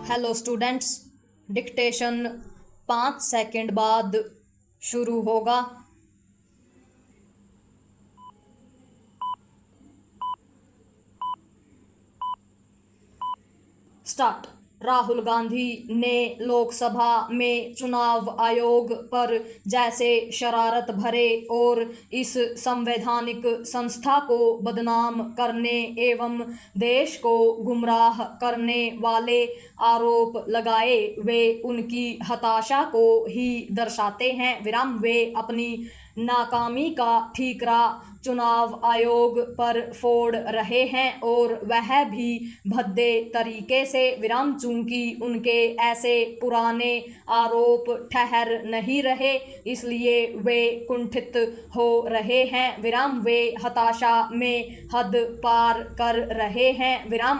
Hello students, dictation 5 second बाद शुरू होगा। स्टार्ट। राहुल गांधी ने लोकसभा में चुनाव आयोग पर जैसे शरारत भरे और इस संवैधानिक संस्था को बदनाम करने एवं देश को गुमराह करने वाले आरोप लगाए, वे उनकी हताशा को ही दर्शाते हैं। वे अपनी नाकामी का ठीकरा चुनाव आयोग पर फोड़ रहे हैं और वह भी भद्दे तरीके से। चूंकि उनके ऐसे पुराने आरोप ठहर नहीं रहे, इसलिए वे कुंठित हो रहे हैं। वे हताशा में हद पार कर रहे हैं।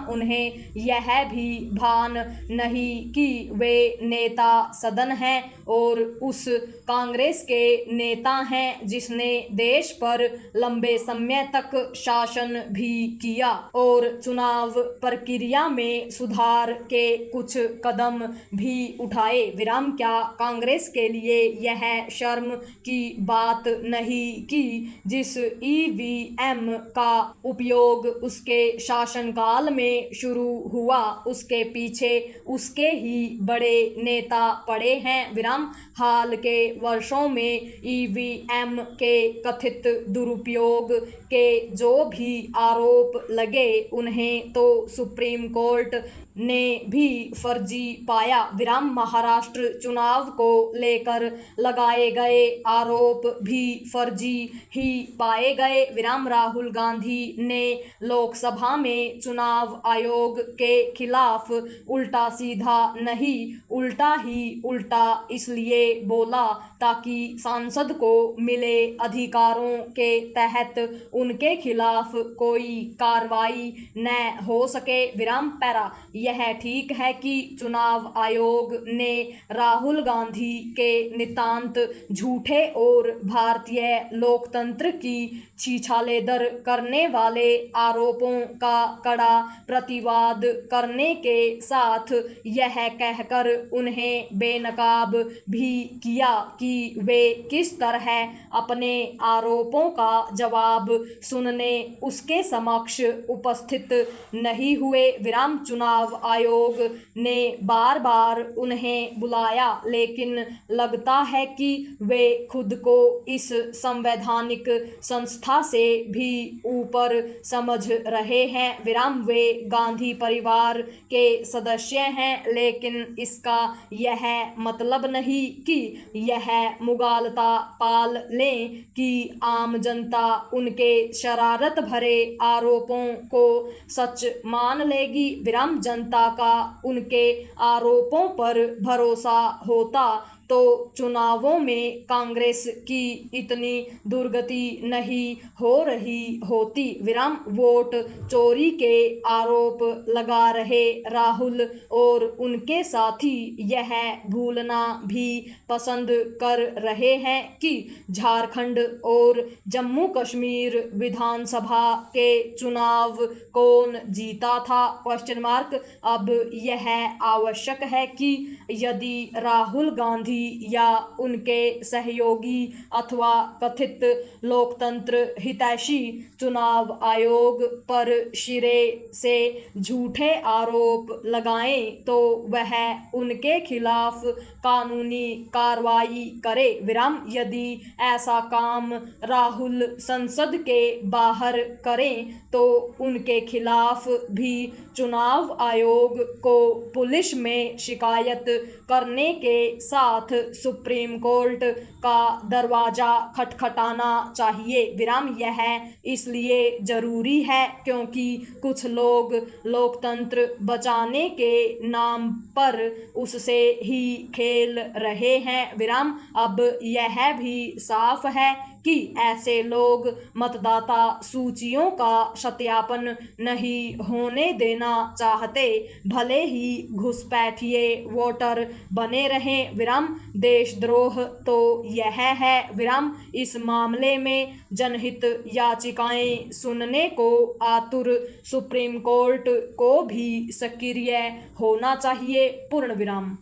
उन्हें यह भी भान नहीं कि वे नेता सदन हैं और उस कांग्रेस के नेता हैं जिसने देश पर लंबे समय तक शासन भी किया और चुनाव प्रक्रिया में सुधार के कुछ कदम भी उठाए। क्या कांग्रेस के लिए यह शर्म की बात नहीं कि जिस ईवीएम का उपयोग उसके शासनकाल में शुरू हुआ, उसके पीछे उसके ही बड़े नेता पड़े हैं। हाल के वर्षों में ईवीएम के कथित दुरुपयोग के जो भी आरोप लगे, उन्हें तो सुप्रीम कोर्ट ने भी फर्जी पाया। महाराष्ट्र चुनाव को लेकर लगाए गए आरोप भी फर्जी ही पाए गए। राहुल गांधी ने लोकसभा में चुनाव आयोग के खिलाफ उल्टा सीधा नहीं, उल्टा ही उल्टा इसलिए बोला ताकि सांसद को मिले अधिकारों के तहत उनके खिलाफ कोई कार्रवाई न हो सके। पैरा। यह ठीक है कि चुनाव आयोग ने राहुल गांधी के नितांत झूठे और भारतीय लोकतंत्र की छीछालेदर करने वाले आरोपों का कड़ा प्रतिवाद करने के साथ यह कहकर उन्हें बेनकाब भी किया कि वे किस तरह अपने आरोपों का जवाब सुनने उसके समक्ष उपस्थित नहीं हुए। चुनाव आयोग ने बार बार उन्हें बुलाया, लेकिन लगता है कि वे खुद को इस संवैधानिक संस्था से भी ऊपर समझ रहे हैं। वे गांधी परिवार के सदस्य हैं, लेकिन इसका यह मतलब नहीं कि यह मुगालता पाल लें कि आम जनता उनके शरारत भरे आरोपों को सच मान लेगी। जनता का उनके आरोपों पर भरोसा होता तो चुनावों में कांग्रेस की इतनी दुर्गति नहीं हो रही होती। वोट चोरी के आरोप लगा रहे राहुल और उनके साथी यह भूलना भी पसंद कर रहे हैं कि झारखंड और जम्मू कश्मीर विधानसभा के चुनाव कौन जीता था? अब यह आवश्यक है कि यदि राहुल गांधी या उनके सहयोगी अथवा कथित लोकतंत्र हितैषी चुनाव आयोग पर सिरे से झूठे आरोप लगाएं तो वह उनके खिलाफ कानूनी कार्रवाई करे। यदि ऐसा काम राहुल संसद के बाहर करें तो उनके खिलाफ भी चुनाव आयोग को पुलिस में शिकायत करने के साथ सुप्रीम कोर्ट का दरवाजा खटखटाना चाहिए। यह इसलिए जरूरी है क्योंकि कुछ लोग लोकतंत्र बचाने के नाम पर उससे ही खेल रहे हैं। अब यह भी साफ है कि ऐसे लोग मतदाता सूचियों का सत्यापन नहीं होने देना चाहते, भले ही घुसपैठिए वोटर बने रहें विराम। देशद्रोह तो यह है विराम। इस मामले में जनहित याचिकाएं सुनने को आतुर सुप्रीम कोर्ट को भी सक्रिय होना चाहिए पूर्ण विराम।